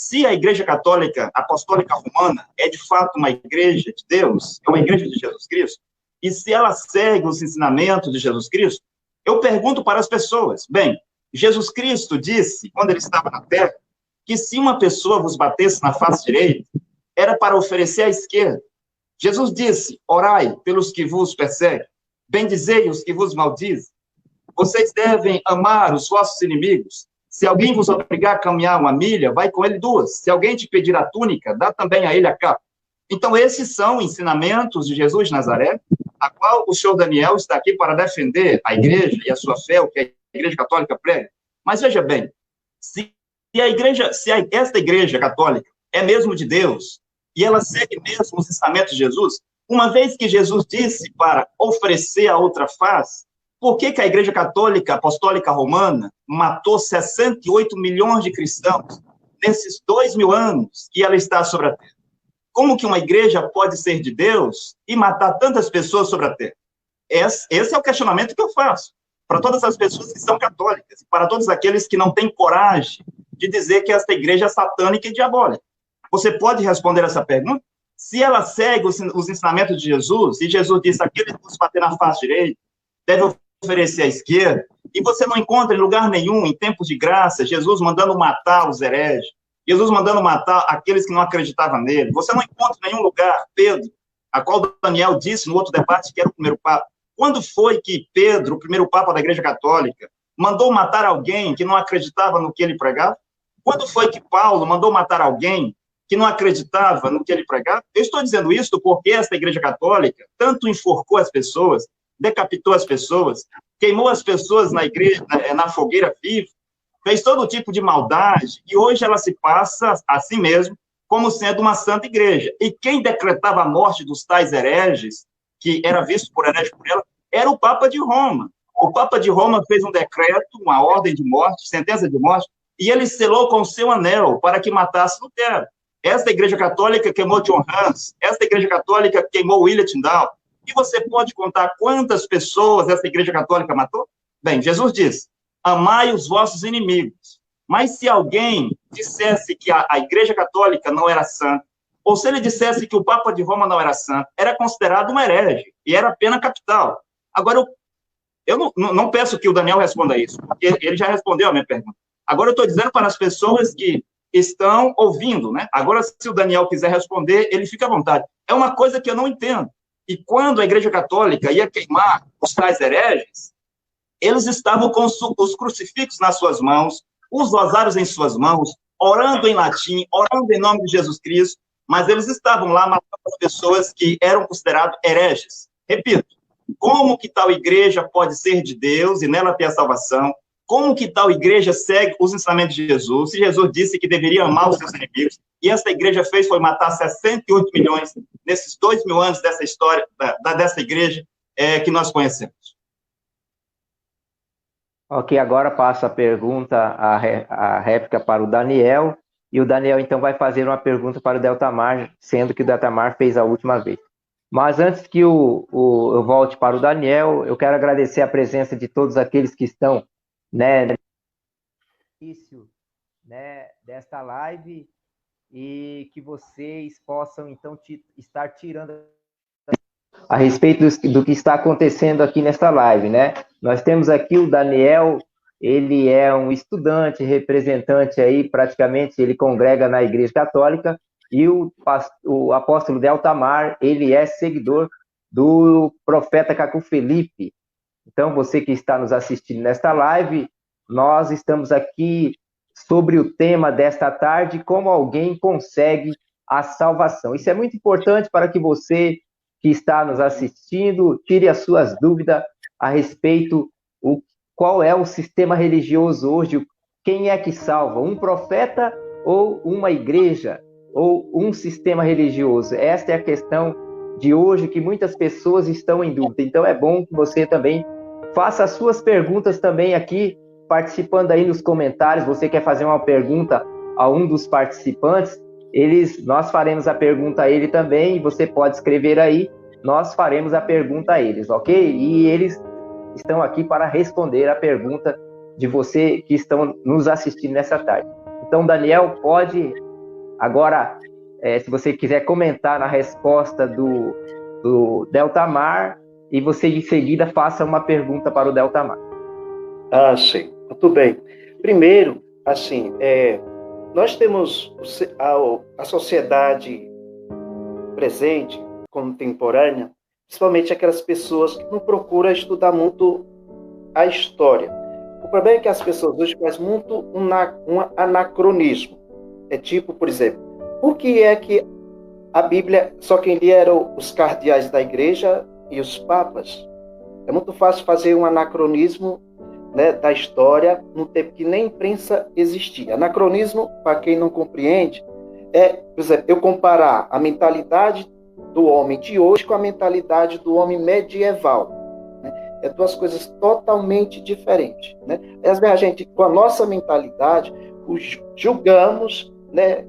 se a Igreja Católica Apostólica Romana é, de fato, uma igreja de Deus, é uma igreja de Jesus Cristo, e se ela segue os ensinamentos de Jesus Cristo, eu pergunto para as pessoas, bem, Jesus Cristo disse, quando ele estava na terra, que se uma pessoa vos batesse na face direita, era para oferecer à esquerda. Jesus disse, orai pelos que vos perseguem, bendizei os que vos maldizem. Vocês devem amar os vossos inimigos. Se alguém vos obrigar a caminhar 1 milha, vai com ele 2. Se alguém te pedir a túnica, dá também a ele a capa. Então, esses são ensinamentos de Jesus de Nazaré, a qual o senhor Daniel está aqui para defender a igreja e a sua fé, o que a Igreja Católica prega. Mas veja bem, se esta Igreja Católica é mesmo de Deus, e ela segue mesmo os ensinamentos de Jesus, uma vez que Jesus disse para oferecer a outra face, por que a Igreja Católica Apostólica Romana matou 68 milhões de cristãos nesses 2000 anos que ela está sobre a terra? Como que uma igreja pode ser de Deus e matar tantas pessoas sobre a terra? Esse é o questionamento que eu faço para todas as pessoas que são católicas, para todos aqueles que não têm coragem de dizer que esta igreja é satânica e diabólica. Você pode responder essa pergunta? Se ela segue os ensinamentos de Jesus, e Jesus disse, aquele que nos bater na face direita, deve oferecer à esquerda, e você não encontra em lugar nenhum, em tempos de graça, Jesus mandando matar os hereges, Jesus mandando matar aqueles que não acreditavam nele. Você não encontra em nenhum lugar Pedro, a qual Daniel disse no outro debate que era o primeiro papa. Quando foi que Pedro, o primeiro papa da Igreja Católica, mandou matar alguém que não acreditava no que ele pregava? Quando foi que Paulo mandou matar alguém que não acreditava no que ele pregava? Eu estou dizendo isso porque esta Igreja Católica tanto enforcou as pessoas, decapitou as pessoas, queimou as pessoas na igreja, na fogueira viva, fez todo tipo de maldade, e hoje ela se passa, assim mesmo, como sendo uma santa igreja. E quem decretava a morte dos tais hereges, que era visto por herege por ela, era o Papa de Roma. O Papa de Roma fez um decreto, uma ordem de morte, sentença de morte, e ele selou com o seu anel para que matasse Lutero. Esta Igreja Católica queimou John Hus, esta Igreja Católica queimou William Tyndale. E você pode contar quantas pessoas essa Igreja Católica matou? Bem, Jesus disse, amai os vossos inimigos. Mas se alguém dissesse que a Igreja Católica não era santa, ou se ele dissesse que o Papa de Roma não era santo, era considerado um herege, e era pena capital. Agora, eu não peço que o Daniel responda isso, porque ele já respondeu a minha pergunta. Agora, eu estou dizendo para as pessoas que estão ouvindo, né? Agora, se o Daniel quiser responder, ele fica à vontade. É uma coisa que eu não entendo. E quando a Igreja Católica ia queimar os tais hereges, eles estavam com os crucifixos nas suas mãos, os rosários em suas mãos, orando em latim, orando em nome de Jesus Cristo, mas eles estavam lá matando as pessoas que eram consideradas hereges. Repito, como que tal igreja pode ser de Deus e nela ter a salvação? Como que tal igreja segue os ensinamentos de Jesus? Se Jesus disse que deveria amar os seus inimigos, e essa igreja fez foi matar 68 milhões nesses 2000 anos dessa história, dessa igreja que nós conhecemos. Ok, agora passo a pergunta, a réplica para o Daniel, e o Daniel então vai fazer uma pergunta para o Deltamar, sendo que o Deltamar fez a última vez. Mas antes que eu volte para o Daniel, eu quero agradecer a presença de todos aqueles que estão, né, no início, né, desta live, e que vocês possam então estar tirando a respeito do que está acontecendo aqui nesta live, né? Nós temos aqui o Daniel, ele é um estudante, representante aí, praticamente, ele congrega na Igreja Católica, e o apóstolo Deltamar, ele é seguidor do profeta Cacu Felipe. Então, você que está nos assistindo nesta live, nós estamos aqui sobre o tema desta tarde, como alguém consegue a salvação. Isso é muito importante para que você que está nos assistindo tire as suas dúvidas a respeito qual é o sistema religioso hoje, quem é que salva, um profeta ou uma igreja, ou um sistema religioso. Esta é a questão de hoje que muitas pessoas estão em dúvida. Então é bom que você também faça as suas perguntas também aqui, participando aí nos comentários. Você quer fazer uma pergunta a um dos participantes, nós faremos a pergunta a ele também, e você pode escrever aí, nós faremos a pergunta a eles, ok? E eles estão aqui para responder a pergunta de você que estão nos assistindo nessa tarde. Então, Daniel, pode Agora, se você quiser comentar na resposta do Deltamar, e você em seguida faça uma pergunta para o Deltamar. Sim. Muito bem. Primeiro, assim, nós temos a sociedade presente, contemporânea, principalmente aquelas pessoas que não procuram estudar muito a história. O problema é que as pessoas hoje fazem muito um anacronismo. É tipo, por exemplo, por que é que a Bíblia, só quem lia eram os cardeais da igreja e os papas? É muito fácil fazer um anacronismo, né, da história no tempo que nem imprensa existia. Anacronismo, para quem não compreende, por exemplo, eu comparar a mentalidade do homem de hoje com a mentalidade do homem medieval. É duas coisas totalmente diferentes, né? Às vezes a gente, com a nossa mentalidade, julgamos, né,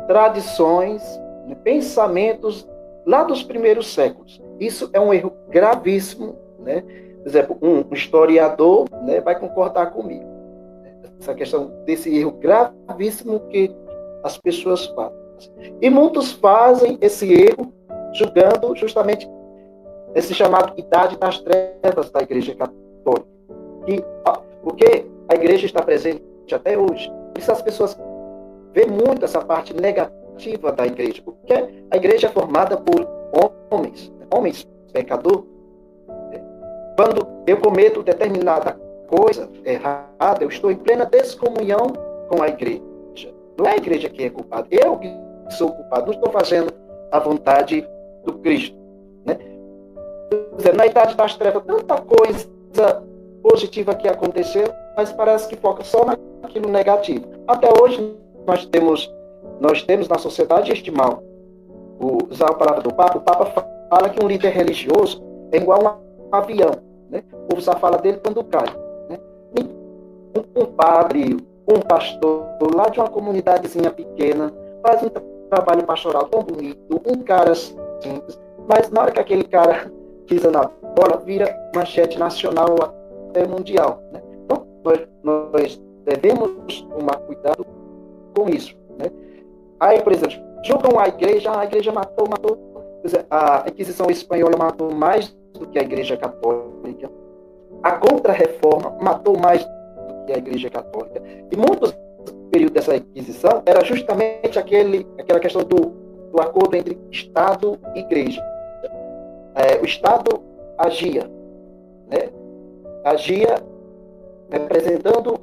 tradições, né, pensamentos lá dos primeiros séculos. Isso é um erro gravíssimo, né? Por exemplo, um historiador, né, vai concordar comigo. Essa questão desse erro gravíssimo que as pessoas fazem. E muitos fazem esse erro julgando justamente esse chamado Idade das Trevas da Igreja Católica. Porque a Igreja está presente até hoje. Por isso as pessoas veem muito essa parte negativa da Igreja. Porque a Igreja é formada por homens pecadores. Quando eu cometo determinada coisa errada, eu estou em plena descomunhão com a Igreja. Não é a Igreja que é culpada. Eu que sou culpado. Não estou fazendo a vontade do Cristo. Né? Na Idade das Trevas, tanta coisa positiva que aconteceu, mas parece que foca só naquilo negativo. Até hoje, nós temos na sociedade este mal. Usar a palavra do Papa, o Papa fala que um líder religioso é igual a um avião. Né? O povo só fala dele quando cai. Né? Um padre, um pastor, lá de uma comunidadezinha pequena, faz um trabalho pastoral tão bonito, um cara simples, mas na hora que aquele cara pisa na bola, vira manchete nacional até mundial. Né? Então, nós devemos tomar cuidado com isso. Né? Aí, por exemplo, julgam a igreja matou. A Inquisição Espanhola matou mais do que a Igreja Católica. A Contra-Reforma matou mais do que a Igreja Católica. E muitos períodos dessa Inquisição era justamente aquela questão do acordo entre Estado e Igreja. O Estado agia representando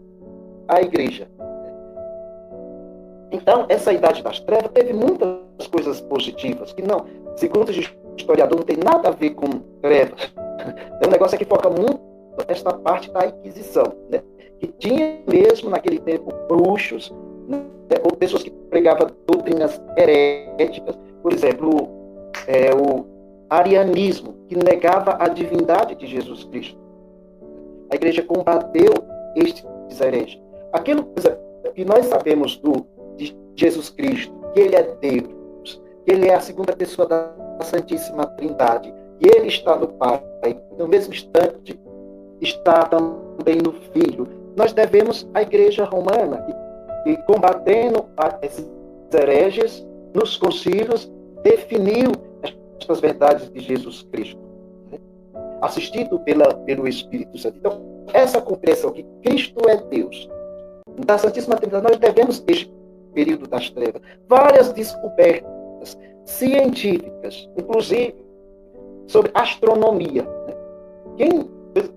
a Igreja. Então, essa Idade das Trevas teve muitas coisas positivas, que não, segundo o historiador, não tem nada a ver com trevas. O negócio é que foca muito esta parte da Inquisição, né? Que tinha mesmo, naquele tempo, bruxos, né? Ou pessoas que pregavam doutrinas heréticas. Por exemplo, o arianismo, que negava a divindade de Jesus Cristo. A igreja combateu estes hereges. Aquilo que nós sabemos de Jesus Cristo, que ele é Deus, que ele é a segunda pessoa da Santíssima Trindade, e ele está no Pai, no mesmo instante está também no Filho. Nós devemos à Igreja Romana, que combatendo esses hereges, nos concílios, definiu estas verdades de Jesus Cristo, né? Assistido pelo Espírito Santo. Então, essa compreensão que Cristo é Deus, da Santíssima Trindade, nós devemos este período das trevas. Várias descobertas científicas, inclusive sobre astronomia. Né?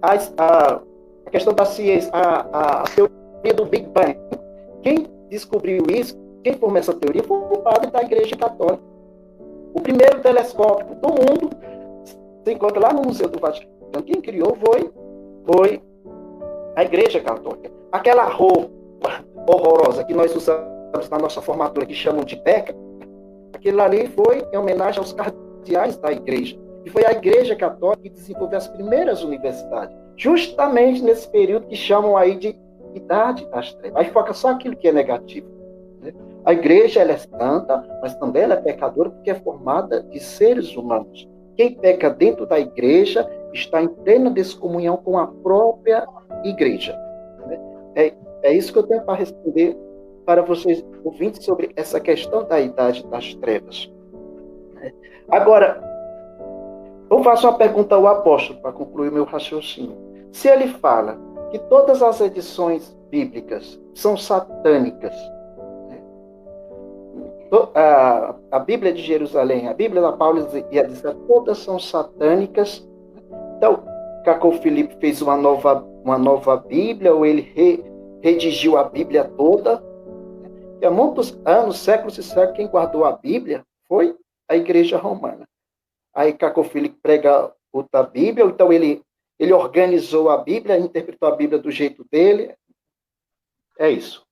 A questão da ciência, a teoria do Big Bang, quem descobriu isso, quem formou essa teoria, foi o padre da Igreja Católica. O primeiro telescópio do mundo se encontra lá no Museu do Vaticano. Quem criou foi a Igreja Católica. Aquela roupa horrorosa que nós usamos na nossa formatura, que chamam de beca, aquilo ali foi em homenagem aos cardeais da Igreja. E foi a Igreja Católica que desenvolveu as primeiras universidades, justamente nesse período que chamam aí de Idade das Trevas. Aí foca só aquilo que é negativo. Né? A Igreja, ela é santa, mas também ela é pecadora porque é formada de seres humanos. Quem peca dentro da Igreja está em plena descomunhão com a própria Igreja. Né? É isso que eu tenho para responder para vocês ouvintes sobre essa questão da idade das trevas. Agora, eu faço uma pergunta ao apóstolo para concluir meu raciocínio. Se ele fala que todas as edições bíblicas são satânicas, né? A Bíblia de Jerusalém, a Bíblia da Paulo ia dizer todas são satânicas. Então, Cacau Felipe fez uma nova Bíblia, ou ele redigiu a Bíblia toda. E há muitos anos, séculos e séculos, quem guardou a Bíblia foi a Igreja Romana. Aí Cacau Felipe prega outra Bíblia, então ele organizou a Bíblia, interpretou a Bíblia do jeito dele. É isso.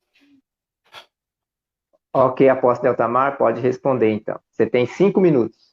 Ok, apóstolo Deltamar, pode responder então. Você tem 5 minutos.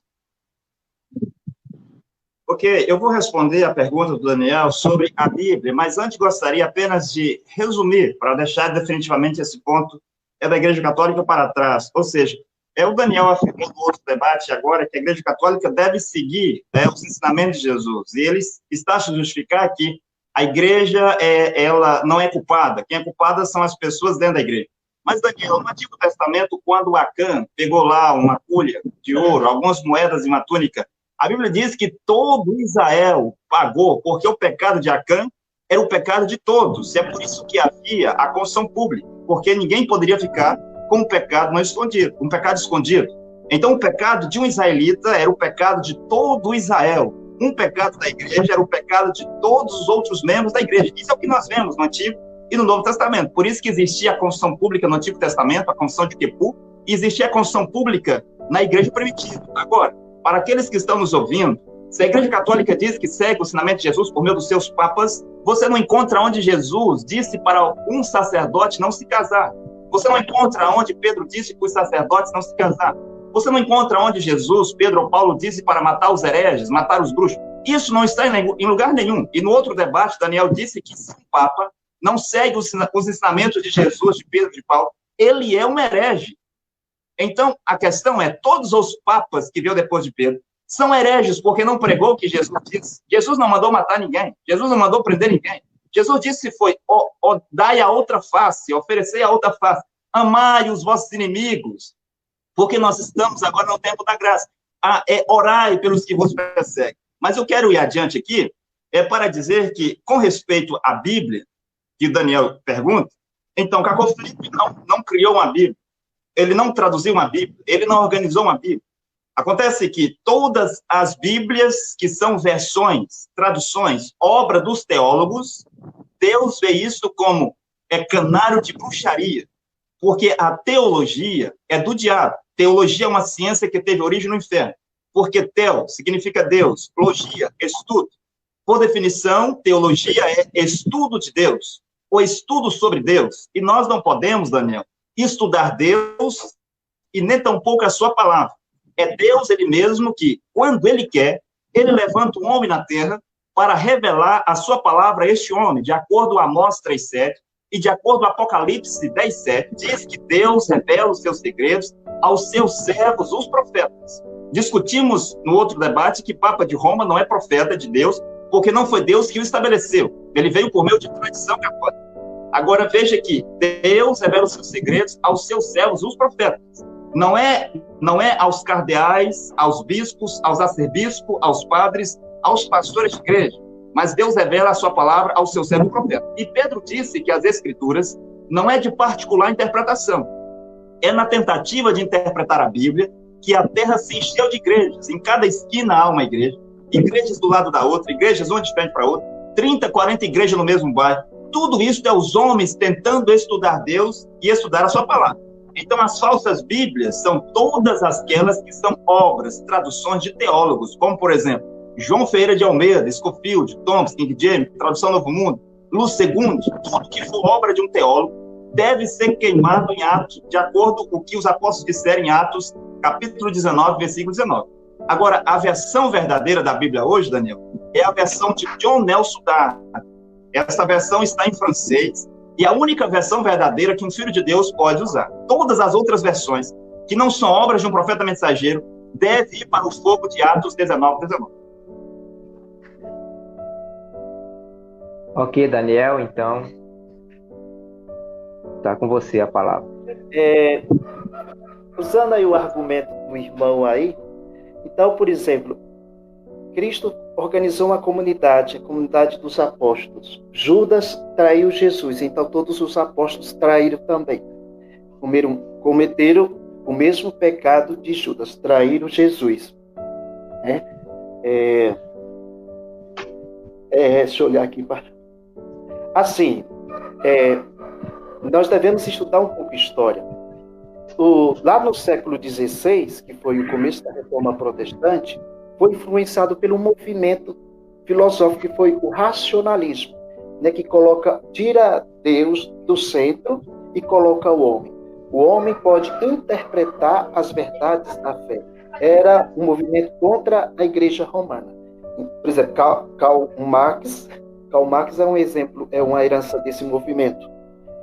Ok, eu vou responder a pergunta do Daniel sobre a Bíblia, mas antes gostaria apenas de resumir, para deixar definitivamente esse ponto da Igreja Católica para trás. Ou seja, o Daniel afirmou no outro debate agora que a Igreja Católica deve seguir os ensinamentos de Jesus, e ele está a justificar que a Igreja ela não é culpada, quem é culpada são as pessoas dentro da Igreja. Mas, Daniel, no Antigo Testamento, quando Acã pegou lá uma culha de ouro, algumas moedas e uma túnica, a Bíblia diz que todo Israel pagou, porque o pecado de Acã era o pecado de todos. É por isso que havia a confissão pública, porque ninguém poderia ficar com um pecado não escondido, um pecado escondido. Então, o pecado de um israelita era o pecado de todo Israel. Um pecado da igreja era o pecado de todos os outros membros da igreja. Isso é o que nós vemos no Antigo e no Novo Testamento. Por isso que existia a confissão pública no Antigo Testamento, a confissão de Kippur, e existia a confissão pública na igreja primitiva. Agora, para aqueles que estão nos ouvindo, se a Igreja Católica diz que segue o ensinamento de Jesus por meio dos seus papas, você não encontra onde Jesus disse para um sacerdote não se casar. Você não encontra onde Pedro disse para os sacerdotes não se casar. Você não encontra onde Jesus, Pedro ou Paulo disse para matar os hereges, matar os bruxos. Isso não está em lugar nenhum. E no outro debate, Daniel disse que se o Papa não segue os ensinamentos de Jesus, de Pedro, de Paulo, ele é um herege. Então, a questão é, todos os papas que veio depois de Pedro são hereges, porque não pregou o que Jesus disse. Jesus não mandou matar ninguém. Jesus não mandou prender ninguém. Jesus disse dai a outra face, oferecei a outra face. Amai os vossos inimigos, porque nós estamos agora no tempo da graça. Orai pelos que vos perseguem. Mas eu quero ir adiante aqui, para dizer que, com respeito à Bíblia, que Daniel pergunta, então, Cacau Felipe não criou uma Bíblia. Ele não traduziu uma Bíblia, ele não organizou uma Bíblia. Acontece que todas as Bíblias, que são versões, traduções, obra dos teólogos, Deus vê isso como canário de bruxaria, porque a teologia é do diabo. Teologia é uma ciência que teve origem no inferno, porque teo significa Deus, logia, estudo. Por definição, teologia é estudo de Deus, ou estudo sobre Deus. E nós não podemos, Daniel, estudar Deus e nem tampouco a sua palavra. É Deus ele mesmo que, quando ele quer, ele levanta um homem na terra para revelar a sua palavra a este homem, de acordo com Amós 3:7 e de acordo com Apocalipse 10:7, diz que Deus revela os seus segredos aos seus servos, os profetas. Discutimos no outro debate que Papa de Roma não é profeta de Deus, porque não foi Deus que o estabeleceu. Ele veio por meio de tradição católica. Agora veja que Deus revela os seus segredos aos seus servos, os profetas. Não é aos cardeais, aos bispos, aos arcebispos, aos padres, aos pastores de igreja, mas Deus revela a sua palavra aos seus servos profetas. E Pedro disse que as escrituras não é de particular interpretação, é na tentativa de interpretar a Bíblia que a terra se encheu de igrejas. Em cada esquina há uma igreja, igrejas do lado da outra, igrejas uma de frente para outra, 30, 40 igrejas no mesmo bairro. Tudo isso é os homens tentando estudar Deus e estudar a sua palavra. Então, as falsas Bíblias são todas aquelas que são obras, traduções de teólogos, como, por exemplo, João Ferreira de Almeida, Scofield, Thompson, King James, Tradução Novo Mundo, Luz Segundo, tudo que for obra de um teólogo deve ser queimado em Atos, de acordo com o que os apóstolos disseram em Atos, capítulo 19, versículo 19. Agora, a versão verdadeira da Bíblia hoje, Daniel, é a versão de John Nelson Darby. Essa versão está em francês e é a única versão verdadeira que um filho de Deus pode usar. Todas as outras versões, que não são obras de um profeta mensageiro, devem ir para o fogo de Atos 19, 19. Ok, Daniel, então, está com você a palavra. Usando aí o argumento do irmão aí, então, por exemplo, Cristo organizou uma comunidade, a comunidade dos apóstolos. Judas traiu Jesus, então todos os apóstolos traíram também. Cometeram o mesmo pecado de Judas, traíram Jesus. Deixa eu olhar aqui. Assim, nós devemos estudar um pouco história. Lá no século XVI, que foi o começo da Reforma Protestante, foi influenciado pelo movimento filosófico que foi o racionalismo, né, que tira Deus do centro e coloca o homem. O homem pode interpretar as verdades da fé. Era um movimento contra a Igreja Romana. Por exemplo, Karl Marx é um exemplo, é uma herança desse movimento.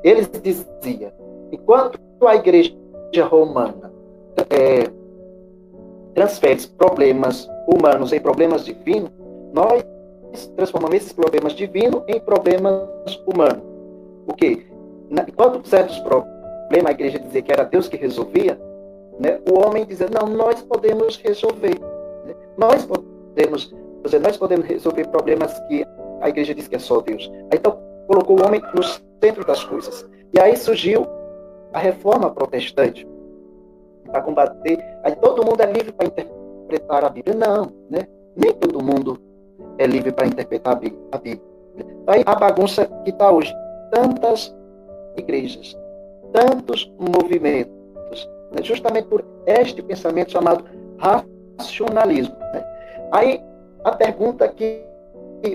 Ele dizia, enquanto a Igreja Romana transfere problemas humanos em problemas divinos, nós transformamos esses problemas divinos em problemas humanos. Porque, enquanto certos problemas, a igreja dizia que era Deus que resolvia, né, o homem dizia, não, nós podemos resolver. Né? Nós podemos resolver problemas que a igreja diz que é só Deus. Aí, então, colocou o homem no centro das coisas. E aí surgiu a Reforma Protestante, para combater. Aí todo mundo é livre para interpretar a Bíblia. Não, né? Nem todo mundo é livre para interpretar a Bíblia. Aí a bagunça que está hoje. Tantas igrejas, tantos movimentos, né? Justamente por este pensamento chamado racionalismo. Né? Aí a pergunta que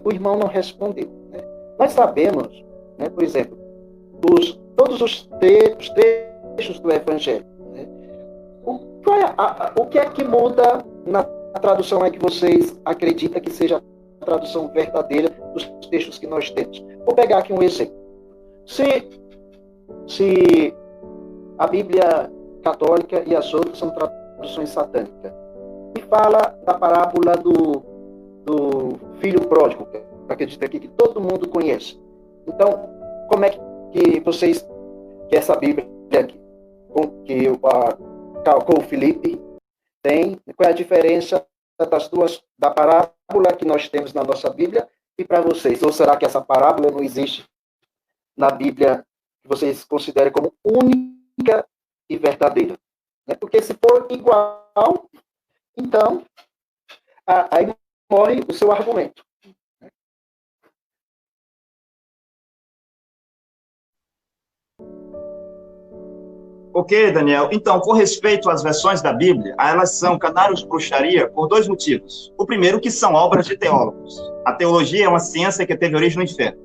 o irmão não respondeu. Né? Nós sabemos, né, por exemplo, todos os trechos do Evangelho. Né? O que é que muda na tradução que vocês acreditam que seja a tradução verdadeira dos textos que nós temos? Vou pegar aqui um exemplo. Se a Bíblia católica e as outras são traduções satânicas, e fala da parábola do filho pródigo, que acredito aqui que todo mundo conhece. Então, como é que vocês, que essa Bíblia aqui, com o Felipe tem, qual é a diferença da parábola que nós temos na nossa Bíblia e para vocês? Ou será que essa parábola não existe na Bíblia que vocês consideram como única e verdadeira? Porque se for igual, então aí morre o seu argumento. Ok, Daniel. Então, com respeito às versões da Bíblia, elas são canários de bruxaria por dois motivos. O primeiro, que são obras de teólogos. A teologia é uma ciência que teve origem no inferno.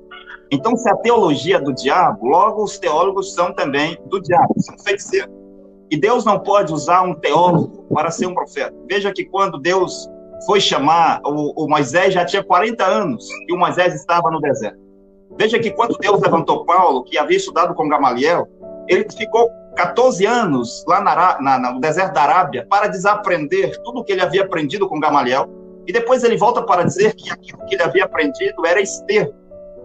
Então, se a teologia é do diabo, logo os teólogos são também do diabo, são feiticeiros. E Deus não pode usar um teólogo para ser um profeta. Veja que quando Deus foi chamar o Moisés, já tinha 40 anos, e o Moisés estava no deserto. Veja que quando Deus levantou Paulo, que havia estudado com Gamaliel, ele ficou 14 anos lá no deserto da Arábia para desaprender tudo o que ele havia aprendido com Gamaliel, e depois ele volta para dizer que aquilo que ele havia aprendido era esterco.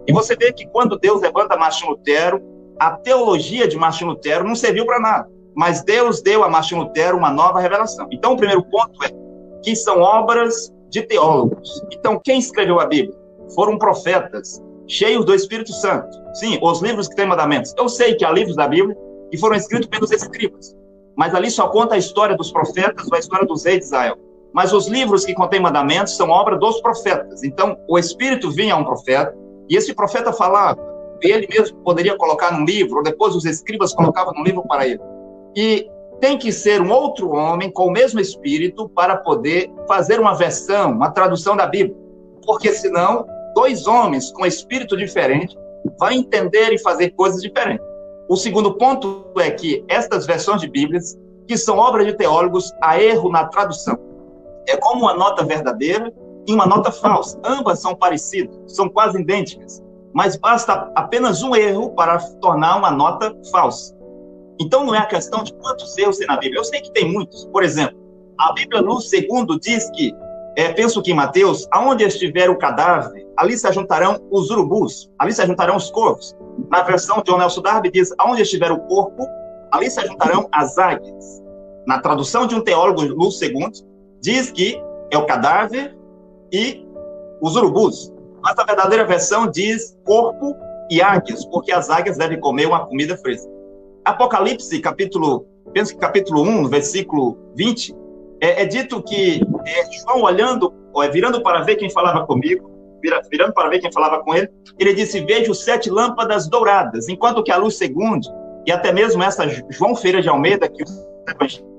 E você vê que quando Deus levanta Martinho Lutero, a teologia de Martinho Lutero não serviu para nada, mas Deus deu a Martinho Lutero uma nova revelação. Então, o primeiro ponto é que são obras de teólogos. Então, quem escreveu a Bíblia? Foram profetas, cheios do Espírito Santo. Sim, os livros que têm mandamentos. Eu sei que há livros da Bíblia que foram escritos pelos escribas, mas ali só conta a história dos profetas ou a história dos reis de Israel. Mas os livros que contêm mandamentos são obra dos profetas. Então, o Espírito vinha a um profeta, e esse profeta falava, ele mesmo poderia colocar num livro, ou depois os escribas colocavam num livro para ele. E tem que ser um outro homem com o mesmo Espírito para poder fazer uma versão, uma tradução da Bíblia. Porque senão, dois homens com espírito diferente vão entender e fazer coisas diferentes. O segundo ponto é que estas versões de Bíblias, que são obras de teólogos, há erro na tradução. É como uma nota verdadeira e uma nota falsa. Ambas são parecidas, são quase idênticas, mas basta apenas um erro para tornar uma nota falsa. Então não é a questão de quantos erros tem na Bíblia. Eu sei que tem muitos. Por exemplo, a Bíblia no 2 diz que, penso que em Mateus, aonde estiver o cadáver, ali se ajuntarão os urubus, ali se ajuntarão os corvos. Na versão de John Nelson Darby diz, aonde estiver o corpo, ali se juntarão as águias. Na tradução de um teólogo, Lúcio II, diz que é o cadáver e os urubus. Mas a verdadeira versão diz corpo e águias, porque as águias devem comer uma comida fresca. Apocalipse, capítulo 1, versículo 20, é dito que João olhando, virando para ver quem falava comigo, virando para ver quem falava com ele, ele disse, vejo 7 lâmpadas douradas, enquanto que a Luz Segunda, e até mesmo essa João Ferreira de Almeida, que os evangélicos,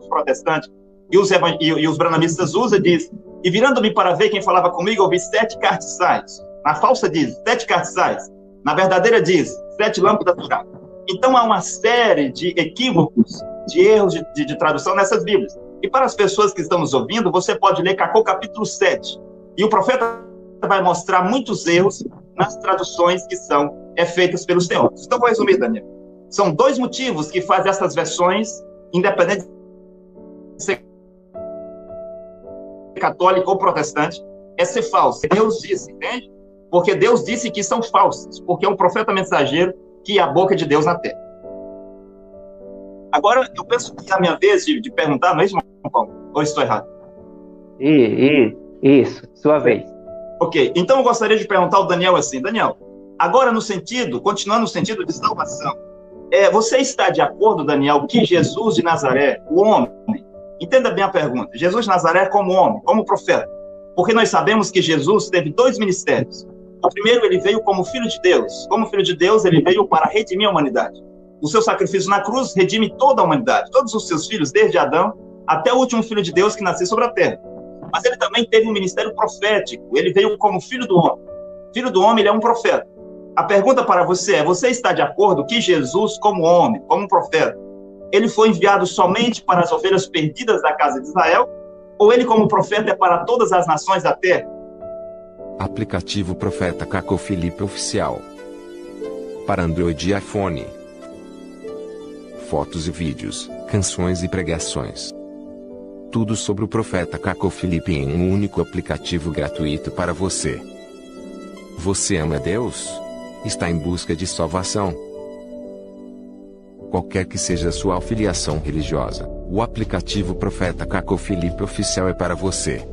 os protestantes e os branamistas usam, diz, e virando-me para ver quem falava comigo, eu vi 7 cartiçais. Na falsa diz 7 cartiçais. Na verdadeira diz 7 lâmpadas douradas. Então há uma série de equívocos, de erros de tradução nessas Bíblias. E para as pessoas que estão nos ouvindo, você pode ler Cacô capítulo 7. E o profeta vai mostrar muitos erros nas traduções que são feitas pelos teólogos. Então vou resumir, Daniel. São 2 motivos que fazem essas versões, independente de ser católica ou protestante, ser falso. Deus disse, entende? Porque Deus disse que são falsas, porque é um profeta mensageiro que é a boca de Deus na terra. Agora, eu penso que é a minha vez de perguntar, não é isso, Paulo? Ou estou errado? Isso, sua vez. Ok, então eu gostaria de perguntar ao Daniel assim, Daniel, agora continuando no sentido de salvação, você está de acordo, Daniel, que Jesus de Nazaré, o homem, entenda bem a pergunta, Jesus de Nazaré como homem, como profeta, porque nós sabemos que Jesus teve 2 ministérios. O primeiro, ele veio como filho de Deus. Como filho de Deus, ele veio para redimir a humanidade. O seu sacrifício na cruz redime toda a humanidade, todos os seus filhos, desde Adão até o último filho de Deus que nasceu sobre a terra. Mas ele também teve um ministério profético. Ele veio como filho do homem. Filho do homem, ele é um profeta. A pergunta para você é, você está de acordo que Jesus, como homem, como profeta, ele foi enviado somente para as ovelhas perdidas da casa de Israel? Ou ele, como profeta, é para todas as nações da terra? Aplicativo Profeta Cacô Felipe Oficial. Para Android e iPhone. Fotos e vídeos, canções e pregações. Tudo sobre o Profeta Cacô Felipe em um único aplicativo gratuito para você. Você ama Deus? Está em busca de salvação? Qualquer que seja a sua afiliação religiosa, o aplicativo Profeta Cacô Felipe Oficial é para você.